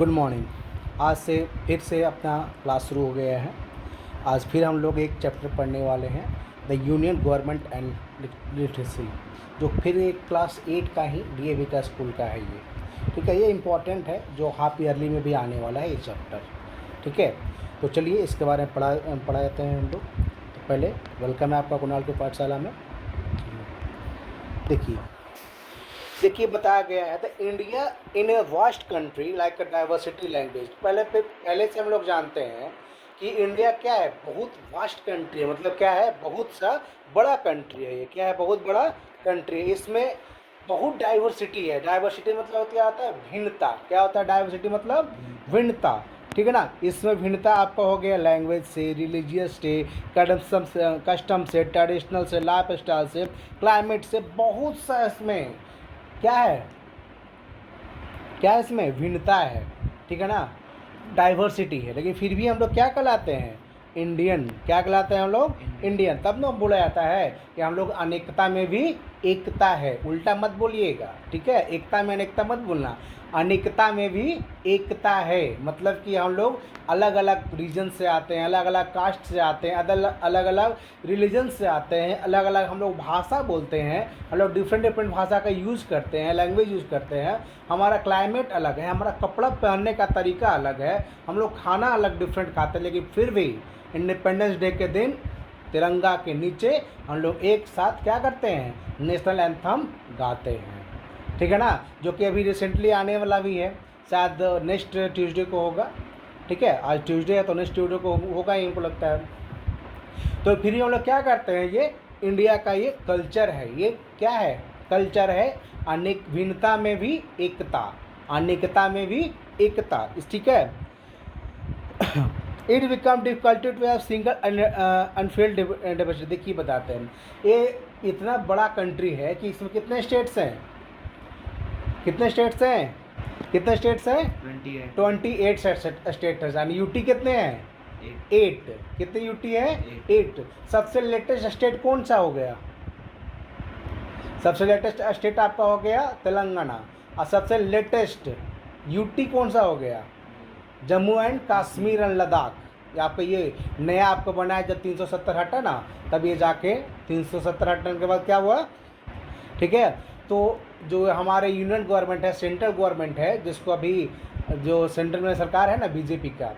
Good morning. आज से फिर से अपना क्लास शुरू हो गया है। आज फिर हम लोग एक चैप्टर पढ़ने वाले हैं, the union government and literacy, जो फिर एक क्लास 8 का ही डीएवी का स्कूल का है ये। ठीक है, ये इम्पॉर्टेंट है, जो हाफ ईयरली में भी आने वाला है ये चैप्टर। ठीक है, तो चलिए इसके बारे में पढ़ा जाते हैं हम लोग। तो पहले वेलकम है आपका कुणाल की पाठशाला में। देखिए बताया गया है the India in a vast country like a diversity language. पहले से हम लोग जानते हैं कि इंडिया क्या है, बहुत वास्ट कंट्री है। मतलब क्या है, बहुत सा बड़ा कंट्री है। ये क्या है, बहुत बड़ा कंट्री है। इसमें बहुत डाइवर्सिटी है। डाइवर्सिटी मतलब क्या होता है, भिन्नता। क्या होता है डाइवर्सिटी मतलब भिन्नता। ठीक है ना, इसमें भिन्नता आपका हो गया लैंग्वेज से, रिलीजियस से, कस्टम से, ट्रेडिशनल से, लाइफ स्टाइल से, क्लाइमेट से, बहुत सा इसमें क्या है इसमें भिन्नता है। ठीक है ना, डाइवर्सिटी है। लेकिन फिर भी हम लोग क्या कहलाते हैं, इंडियन। क्या कहलाते हैं हम लोग, इंडियन। तब ना बोला जाता है कि हम लोग अनेकता में भी एकता है। उल्टा मत बोलिएगा, ठीक है, एकता में अनेकता मत बोलना, अनेकता में भी एकता है। मतलब कि हम लोग अलग अलग रीजन से आते हैं, अलग अलग कास्ट से आते हैं, अलग अलग रिलीजन से आते हैं, अलग अलग हम लोग भाषा बोलते हैं, हम लोग डिफरेंट भाषा का यूज़ करते हैं, लैंग्वेज यूज़ करते हैं। हमारा क्लाइमेट अलग है, हमारा कपड़ा पहनने का तरीका अलग है, हम लोग खाना अलग डिफरेंट खाते हैं। लेकिन फिर भी इंडिपेंडेंस डे के दिन तिरंगा के नीचे हम लोग एक साथ क्या करते हैं, नेशनल एंथम गाते हैं। ठीक है ना, जो कि अभी रिसेंटली आने वाला भी है, शायद नेक्स्ट ट्यूसडे को होगा। ठीक है, आज ट्यूसडे है तो नेक्स्ट ट्यूसडे को होगा ही, इनको लगता है। तो फिर हम लोग क्या करते हैं, ये इंडिया का ये कल्चर है। ये क्या है, कल्चर है। अनेक भिन्नता में भी एकता, अनेकता में भी एकता। ठीक है, it become difficulty to have single unified diversity. देखिए बताते हैं, ये इतना बड़ा कंट्री है कि इसमें कितने स्टेट्स हैं, कितने स्टेट्स हैं, कितने स्टेट्स हैं, 28 स्टेट्स हैं। यानी यूटी कितने हैं, 8। कितने यूटी है, 8। सबसे लेटेस्ट स्टेट कौन सा हो गया, सबसे लेटेस्ट स्टेट आपका हो गया तेलंगाना। और सबसे लेटेस्ट यूटी कौन सा हो गया, जम्मू एंड कश्मीर एंड लद्दाख। आपका ये नया आपको बना है, जब 370 हटा ना, तब ये जाके 370 हटने के बाद क्या हुआ। ठीक है, तो जो हमारे यूनियन गवर्नमेंट है, सेंट्रल गवर्नमेंट है, जिसको अभी जो सेंट्रल में सरकार है ना बीजेपी का,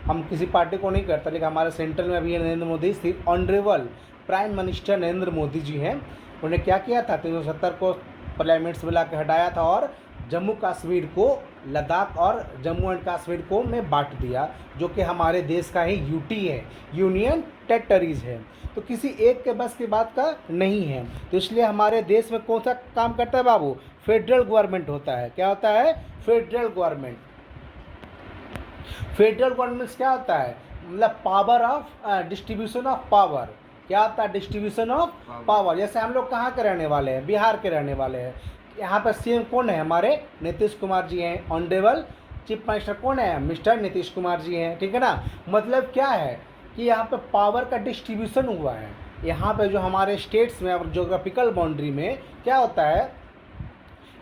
हम किसी पार्टी को नहीं करते, लेकिन हमारे सेंट्रल में अभी Narendra Modi, honourable prime minister Narendra Modi ji हैं। उन्होंने क्या किया था, 370 को पार्लियामेंट में ला के हटाया था और जम्मू कश्मीर को, लद्दाख और जम्मू एंड कश्मीर को में बांट दिया, जो कि हमारे देश का ही यूटी है, यूनियन टेरिटरीज है। तो किसी एक के बस की बात का नहीं है। तो इसलिए हमारे देश में कौन सा काम करता है बाबू, फेडरल गवर्नमेंट होता है। क्या होता है, फेडरल गवर्नमेंट। फेडरल गवर्नमेंट क्या होता है, मतलब power of distribution of power. क्या होता है, डिस्ट्रीब्यूशन ऑफ पावर। जैसे हम लोग कहाँ के रहने वाले हैं, बिहार के रहने वाले हैं। यहाँ पर सीएम कौन है, हमारे नीतीश कुमार जी हैं। ऑनरेबल चीफ मिनिस्टर कौन है, मिस्टर नीतीश कुमार जी हैं। ठीक है ना, मतलब क्या है कि यहाँ पे पावर का डिस्ट्रीब्यूशन हुआ है। यहाँ पे जो हमारे स्टेट्स में और जोग्राफिकल बाउंड्री में क्या होता है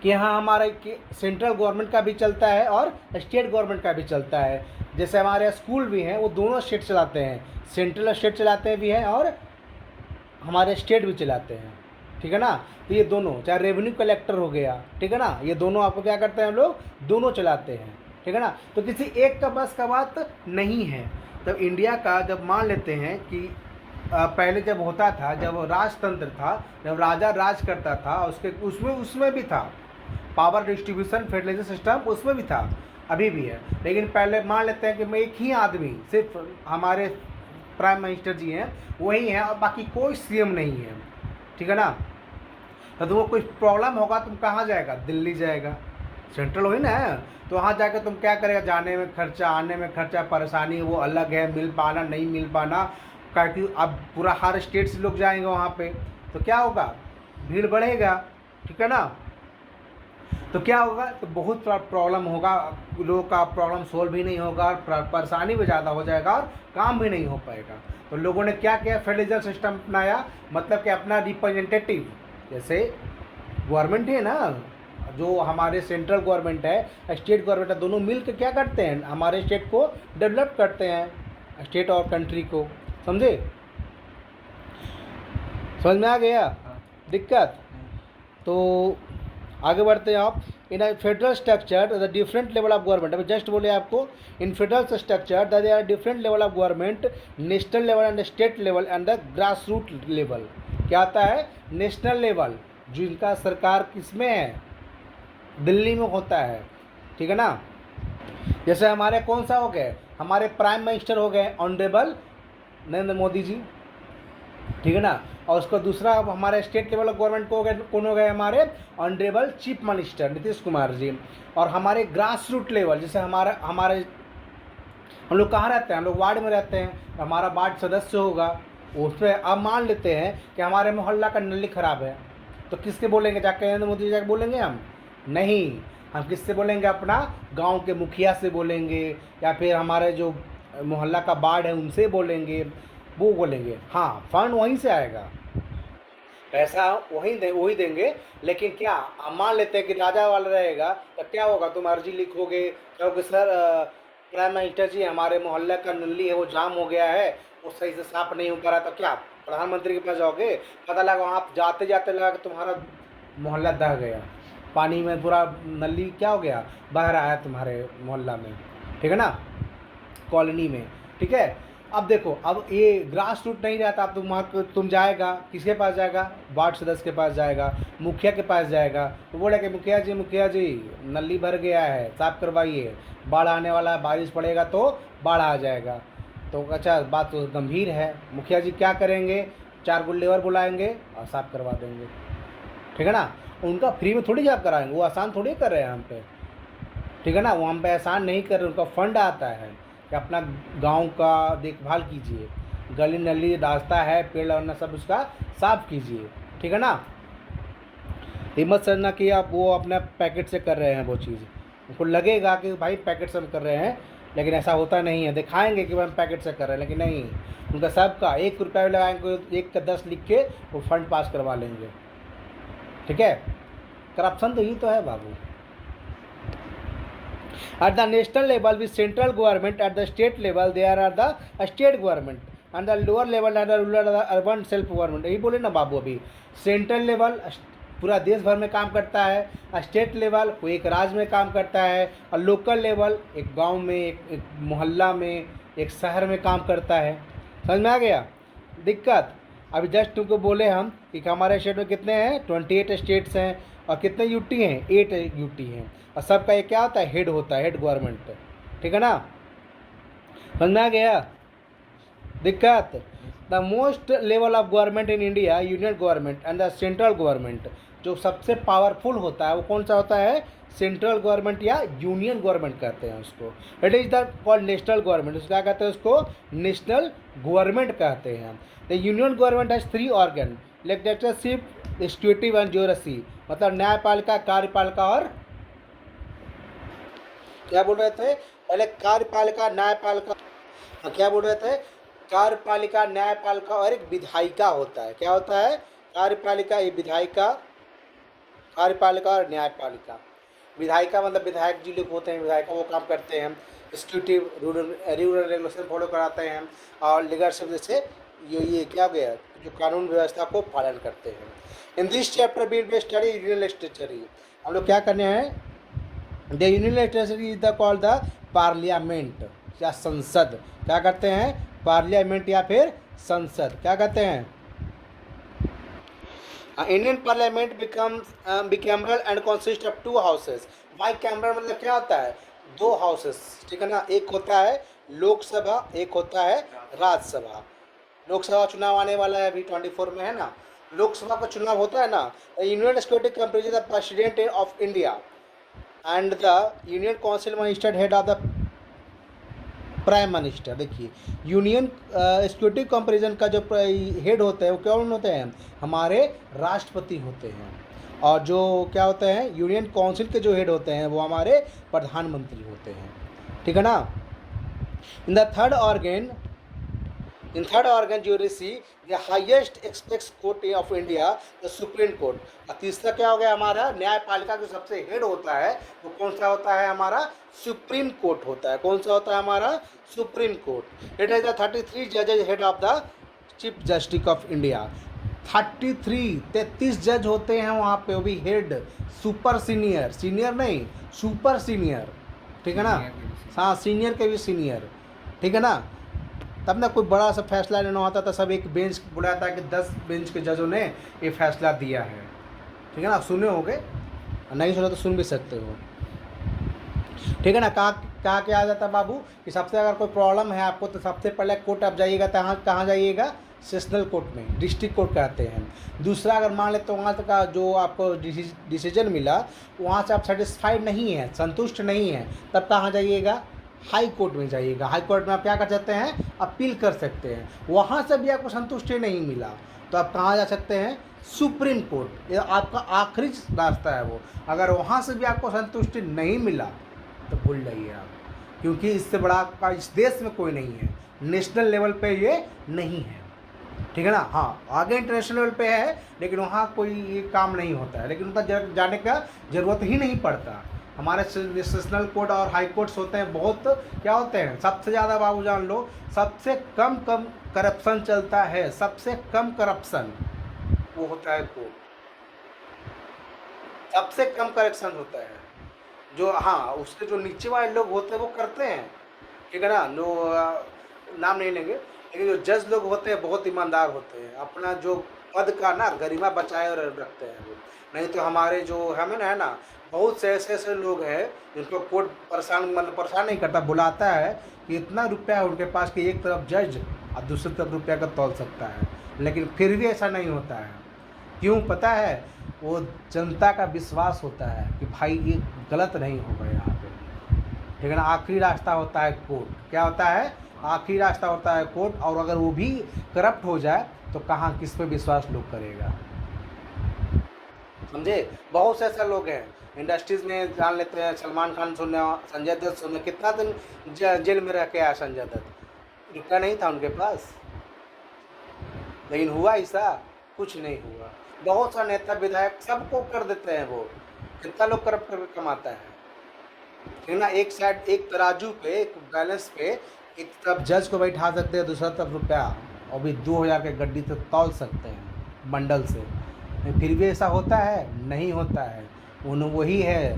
कि यहाँ हमारे सेंट्रल गवर्नमेंट का भी चलता है और स्टेट गवर्नमेंट का भी चलता है। जैसे हमारे स्कूल भी हैं, वो दोनों स्टेट चलाते हैं, सेंट्रल स्टेट चलाते भी हैं और हमारे स्टेट भी चलाते हैं। ठीक है ना, तो ये दोनों, चाहे रेवेन्यू कलेक्टर हो गया, ठीक है ना, ये दोनों आपको क्या करते हैं, हम लोग दोनों चलाते हैं। ठीक है ना, तो किसी एक का बस का बात नहीं है। तब इंडिया का जब मान लेते हैं कि पहले जब होता था, जब राजतंत्र था, जब राजा राज करता था, उसमें भी था पावर डिस्ट्रीब्यूशन, फेडरलिज्म सिस्टम, उसमें भी था, अभी भी है। लेकिन पहले मान लेते हैं कि एक ही आदमी, सिर्फ हमारे प्राइम मिनिस्टर जी हैं, वही हैं और बाकी कोई सीएम नहीं है। ठीक है ना, तो तुमको कुछ प्रॉब्लम होगा, तुम कहाँ जाएगा, दिल्ली जाएगा, सेंट्रल हुई ना, तो वहाँ जाकर तुम क्या करेगा, जाने में खर्चा, आने में खर्चा, परेशानी वो अलग है, मिल पाना नहीं मिल पाना, क्योंकि अब पूरा हर स्टेट से लोग जाएंगे वहाँ पे, तो क्या होगा, भीड़ बढ़ेगा। ठीक है ना, तो क्या होगा, तो बहुत प्रॉब्लम होगा, लोगों का प्रॉब्लम सोल्व भी नहीं होगा, परेशानी भी ज़्यादा हो जाएगा और काम भी नहीं हो पाएगा। तो लोगों ने क्या किया, फेडरलिज्म सिस्टम अपनाया, मतलब कि अपना रिप्रेजेंटेटिव, जैसे गवर्नमेंट है ना, जो हमारे सेंट्रल गवर्नमेंट है, स्टेट गवर्नमेंट है, दोनों मिल के क्या करते हैं, हमारे स्टेट को डेवलप करते हैं, स्टेट और कंट्री को। समझे? समझ में आ गया दिक्कत? तो आगे बढ़ते हैं आप। In federal structure the different level of government, अभी जस्ट बोले आपको, in federal structure the they are different level of government, national level and state level and the grass root level. क्या आता है? नेशनल लेवल, जिनका सरकार किसमें है, दिल्ली में होता है, ठीक है ना। जैसे हमारे कौन सा हो गए, हमारे प्राइम मिनिस्टर हो गए ऑनरेबल नरेंद्र मोदी जी, ठीक है ना। और उसको दूसरा हमारे स्टेट लेवल ऑफ गवर्नमेंट को हो गए, कौन हो गए, हमारे honourable chief minister Nitish Kumar ji. और हमारे ग्रास रूट लेवल, जैसे हमारे हम लोग कहाँ रहते हैं, हम लोग वार्ड में रहते हैं, हमारा वार्ड सदस्य होगा, उस पर अब मान लेते हैं कि हमारे मोहल्ला का नली खराब है, तो किसके बोलेंगे, जाकर नरेंद्र मोदी जी जाकर बोलेंगे हम? नहीं, हम किससे बोलेंगे, अपना गांव के मुखिया से बोलेंगे, या फिर हमारे जो मोहल्ला का वार्ड है उनसे बोलेंगे, वो बोलेंगे। हाँ, फंड वहीं से आएगा, पैसा वही देंगे। लेकिन क्या हम मान लेते हैं कि राजा वाला रहेगा, तो क्या होगा, तुम अर्जी लिखोगे, क्योंकि सर प्राइम मिनिस्टर जी हमारे मोहल्ले का नली है वो जाम हो गया है, वो सही से साफ नहीं हो पा रहा, तो क्या प्रधानमंत्री के पास जाओगे, पता लगा वहाँ जाते जाते लगा कि तुम्हारा मोहल्ला दह गया, पानी में पूरा नली क्या हो गया, बह रहा है तुम्हारे मोहल्ला में, ठीक है ना, कॉलोनी में, ठीक है। अब देखो, अब ये ग्रास रूट नहीं रहता, अब तुम जाएगा, किसके पास जाएगा, वार्ड सदस्य के पास जाएगा, मुखिया के पास जाएगा, तो बोले कि मुखिया जी नली भर गया है, साफ करवाइए, बाढ़ आने वाला है, बारिश पड़ेगा तो बाढ़ आ जाएगा। तो अच्छा, बात तो गंभीर है, मुखिया जी क्या करेंगे, 4 लेबर बुलाएंगे और साफ करवा देंगे, ठीक है ना। उनका फ्री में थोड़ी साफ कराएंगे, वो आसान थोड़ी कर रहे हैं हम पे, ठीक है ना, वो हम पे आसान नहीं कर रहे, उनका फंड आता है कि अपना गांव का देखभाल कीजिए, गली नली रास्ता है, पेड़ और सब उसका साफ कीजिए, ठीक है ना। हिम्मत समझना कि आप वो अपने पैकेट से कर रहे हैं वो चीज़, उनको लगेगा कि भाई पैकेट से हम कर रहे हैं, लेकिन ऐसा होता नहीं है। दिखाएंगे कि हम पैकेट से कर रहे हैं, लेकिन नहीं, उनका सबका 1 रुपया भी लगाएंगे, 1 का 10 लिख के वो फंड पास करवा लेंगे, ठीक है। करप्शन तो यही तो है बाबू। At the national level with central government, at the state level there are the state government, and the lower level are the rural urban self government। यही बोले ना बाबू, अभी सेंट्रल लेवल पूरा देश भर में काम करता है, स्टेट लेवल कोई एक राज्य में काम करता है, और लोकल लेवल एक गांव में, एक मोहल्ला में, एक शहर में काम करता है। समझ में आ गया दिक्कत? अभी जस्ट तुमको बोले हम कि हमारे स्टेट में कितने हैं, 28 स्टेट्स हैं, और कितने यूटी हैं, 8 यूटी हैं, और सबका ये क्या होता है, हेड होता है, हेड गवर्नमेंट, ठीक है ना। समझ में आ गया दिक्कत? The most level of government in India, union government and the central government, जो सबसे पावरफुल होता है वो कौन सा होता है, सेंट्रल गवर्नमेंट या यूनियन गवर्नमेंट कहते हैं उसको। It is the called national government, उसको क्या कहते हैं, उसको नेशनल गवर्नमेंट कहते हैं। The union government has 3 organ, legislative, executive and judiciary, मतलब न्यायपालिका, कार्यपालिका और क्या बोल रहे थे पहले, कार्यपालिका, न्यायपालिका, क्या बोल रहे थे, कार्यपालिका, न्यायपालिका और एक विधायिका होता है। क्या होता है, कार्यपालिका, ये विधायिका, कार्यपालिका और न्यायपालिका। विधायिका मतलब विधायक जी लोग होते हैं, विधायिका वो काम करते हैं, एग्जीक्यूटिव रूल रेगुलेशन फॉलो कराते हैं, और लीडरशिप जैसे ये क्या हो गया, जो कानून व्यवस्था को पालन करते हैं। In this chapter we will study union legislature, हम लोग क्या करने हैं, the union legislature is the called the parliament या संसद। क्या करते हैं, पार्लियामेंट या फिर संसद, क्या कहते हैं। Indian parliament becomes bicameral and consist of 2 houses. Bicameral मतलब क्या होता है, 2 हाउसेस, ठीक है ना। एक होता है लोकसभा, एक होता है राज्यसभा। लोकसभा चुनाव आने वाला है अभी 24 में, है ना। लोकसभा का चुनाव होता है ना, union executive comprises the president of India and the union council minister head of the prime minister. देखिए, यूनियन एक्सिक्यूटिव कंपैरिजन का जो हेड होते हैं वो कौन होते हैं, हमारे राष्ट्रपति होते हैं, और जो क्या होते हैं, यूनियन काउंसिल के जो हेड होते हैं वो हमारे प्रधानमंत्री होते हैं, ठीक है ना। In the third organ in third organ judiciary the highest apex court of India the supreme court. और तीसरा क्या हो गया हमारा, न्यायपालिका जो सबसे हेड होता है वो कौन सा होता है हमारा, सुप्रीम कोर्ट होता है। कौन सा होता है हमारा, supreme court. It has the 33 जजेज head of the chief justice of India. 33 जज होते हैं वहाँ पे, वो भी हेड, सुपर सीनियर, सीनियर नहीं सुपर सीनियर, ठीक है ना। हाँ, सीनियर के भी सीनियर, ठीक है ना। तब ना कोई बड़ा सा फैसला लेना होता था, सब एक बेंच बुलाता है कि 10 बेंच के जजों ने ये फैसला दिया है, ठीक है ना। सुने होगे, नहीं सुना तो सुन भी सकते हो, ठीक है ना। कहाँ क्या आ जाता है बाबू कि सबसे अगर कोई प्रॉब्लम है आपको तो सबसे पहले कोर्ट आप जाइएगा, तो कहाँ जाइएगा, सेशनल कोर्ट में, डिस्ट्रिक्ट कोर्ट कहते हैं। दूसरा, अगर मान लेते तो वहाँ तक का जो आपको डिसीजन मिला वहाँ से आप सेटिस्फाइड नहीं हैं, संतुष्ट नहीं हैं, तब कहाँ जाइएगा, हाई कोर्ट में जाइएगा। हाई कोर्ट में आप क्या कर सकते हैं, अपील कर सकते हैं। वहाँ से भी आपको संतुष्टि नहीं मिला तो आप कहाँ जा सकते हैं, सुप्रीम कोर्ट। ये आपका आखिरी रास्ता है वो। अगर वहाँ से भी आपको संतुष्टि नहीं मिला तो भूल जाइए आप, क्योंकि इससे बड़ा आपका इस देश में कोई नहीं है, नेशनल लेवल पे ये नहीं है, ठीक है ना। हाँ, आगे इंटरनेशनल लेवल पे है, लेकिन वहाँ कोई ये काम नहीं होता है, लेकिन उतना जाने का ज़रूरत ही नहीं पड़ता। हमारे सेशनल कोर्ट और हाई कोर्ट्स होते हैं बहुत, क्या होते हैं, सबसे ज़्यादा बाबू जान लो, सबसे कम करप्शन चलता है, सबसे कम करप्शन वो होता है कोर्ट, सबसे कम करप्शन होता है। जो हाँ, उसके जो नीचे वाले लोग होते हैं वो करते हैं, ठीक है ना, नाम नहीं लेंगे, लेकिन जो जज लोग होते हैं बहुत ईमानदार होते हैं, अपना जो पद का ना गरिमा बचाए और रखते हैं वो। नहीं तो हमारे जो हमें है ना, बहुत से ऐसे लोग हैं जिनको कोर्ट परेशान नहीं करता, बुलाता है कि इतना रुपया है उनके पास कि एक तरफ जज और दूसरी तरफ रुपया का तौल सकता है, लेकिन फिर भी ऐसा नहीं होता है। क्यों पता है, वो जनता का विश्वास होता है कि भाई ये गलत नहीं होगा यहाँ पे, ठीक है ना। आखिरी रास्ता होता है कोर्ट, क्या होता है, आखिरी रास्ता होता है कोर्ट। और अगर वो भी करप्ट हो जाए तो कहाँ किस पे विश्वास लोग करेगा, समझे। बहुत से ऐसे लोग हैं इंडस्ट्रीज में, जान लेते हैं, सलमान खान सुनने, संजय दत्त सुनने, कितना दिन जेल में रह के आया संजय दत्त, रुपया नहीं था उनके पास, लेकिन हुआ ऐसा, कुछ नहीं हुआ। बहुत सा नेता विधायक सबको कर देते हैं वो, कितना लोग करप्ट करके कमाता है, ठीक है ना। एक साइड, एक तराजू पे, एक बैलेंस पे, एक तरफ जज को बैठा सकते हैं, दूसरा तरफ रुपया, और भी 2000 के गड्डी तक तौल सकते हैं बंडल से। फिर भी ऐसा होता है, नहीं होता है। वही है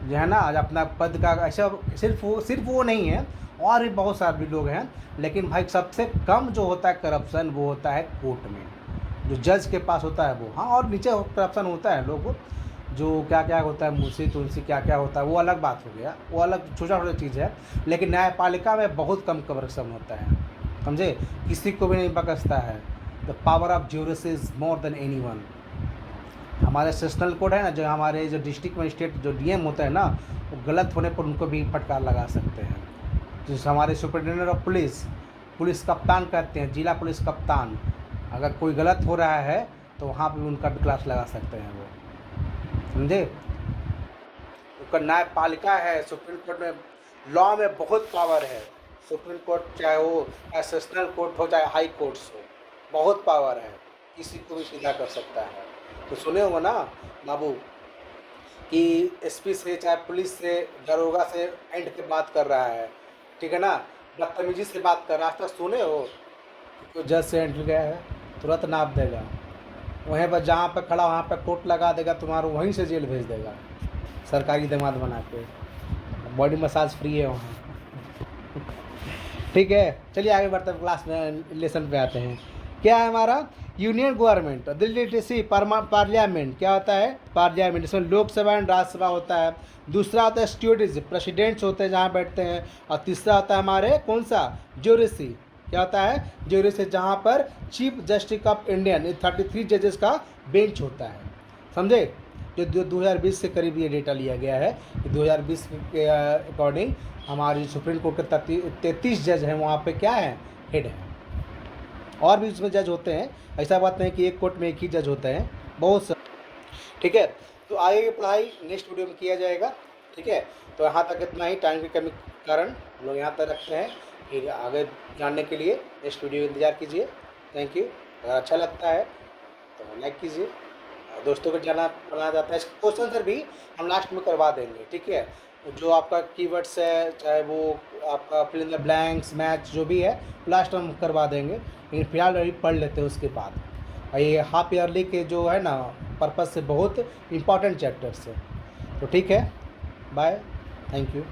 जो है ना, आज अपना पद का ऐसा, सिर्फ वो नहीं है, और भी बहुत सारे भी लोग हैं, लेकिन भाई सबसे कम जो होता है करप्शन वो होता है कोर्ट में, जो जज के पास होता है वो। हाँ, और नीचे करप्शन होता है, लोग जो क्या क्या होता है, मुंशी तुलसी क्या क्या होता है, वो अलग बात हो गया, वो अलग छोटा छोटा चीज़ है। लेकिन न्यायपालिका में बहुत कम करप्शन होता है, समझे, किसी को भी नहीं बकसता है। The power of juris is more than anyone. हमारे सेशनल कोर्ट है ना, जो हमारे जो डिस्ट्रिक्ट मजिस्ट्रेट जो डीएम होता है ना, वो गलत होने पर उनको भी फटकार लगा सकते हैं। जैसे हमारे सुपरिटेंडेंट ऑफ पुलिस कप्तान कहते हैं, जिला पुलिस कप्तान, अगर कोई गलत हो रहा है तो वहाँ पे उनका भी क्लास लगा सकते हैं वो, समझे। उसका न्यायपालिका है, सुप्रीम कोर्ट में लॉ में बहुत पावर है। सुप्रीम कोर्ट चाहे वो सेशनल कोर्ट हो चाहे हाई कोर्ट्स हो, बहुत पावर है, किसी को भी सीधा कर सकता है। तो सुने हो ना बाबू कि एसपी से चाहे पुलिस से, दरोगा से एंड के बात कर रहा है, ठीक है ना, बदतमीजी से बात कर रहा है, तो सुने हो तो जज से एंड गया है तुरंत नाप देगा, वहीं पर जहाँ पर खड़ा वहाँ पर कोर्ट लगा देगा, तुम्हारा वहीं से जेल भेज देगा, सरकारी दामाद बना के, बॉडी मसाज फ्री है वहाँ। ठीक है, चलिए आगे बढ़ते हैं, क्लास में लेसन पे आते हैं। क्या है हमारा, यूनियन गवर्नमेंट, दिल्ली पार्लियामेंट, क्या होता है, पार्लियामेंट, इसमें लोकसभा एंड राज्यसभा होता है। दूसरा होता है स्टूडेंट्स, प्रेसिडेंट्स होते हैं जहाँ बैठते हैं। और तीसरा होता है हमारे कौन सा, ज्यूडिशरी, क्या होता है, ज्यूडिशरी, जहाँ पर चीफ जस्टिस ऑफ इंडियन 33 जजेस का बेंच होता है, समझे। जो 2020 से करीब ये डेटा लिया गया है कि 2020 के अकॉर्डिंग हमारी सुप्रीम कोर्ट के 33 जज हैं, वहाँ पे क्या है, हेड है। और भी उसमें जज होते हैं, ऐसा बात नहीं कि एक कोर्ट में एक ही जज होते हैं, बहुत से, ठीक है। तो आगे की पढ़ाई नेक्स्ट वीडियो में किया जाएगा, ठीक है। तो यहाँ तक इतना ही, टाइम की कमी के कारण हम लोग यहाँ तक रखते हैं। फिर आगे जानने के लिए नेक्स्ट वीडियो इंतज़ार कीजिए। Thank you. अगर अच्छा लगता है तो लाइक कीजिए, और दोस्तों को जानना बनाना चाहता है, इसका क्वेश्चन आंसर भी हम लास्ट में करवा देंगे, ठीक है। जो आपका कीवर्ड्स है, चाहे वो आपका fill in the blanks, match जो भी है, लास्ट में हम करवा देंगे, लेकिन फिलहाल अभी पढ़ लेते हैं उसके बाद। और ये हाफ ईयरली के जो है ना पर्पज़ से बहुत इंपॉर्टेंट चैप्टर्स है। तो ठीक है, बाय, थैंक यू।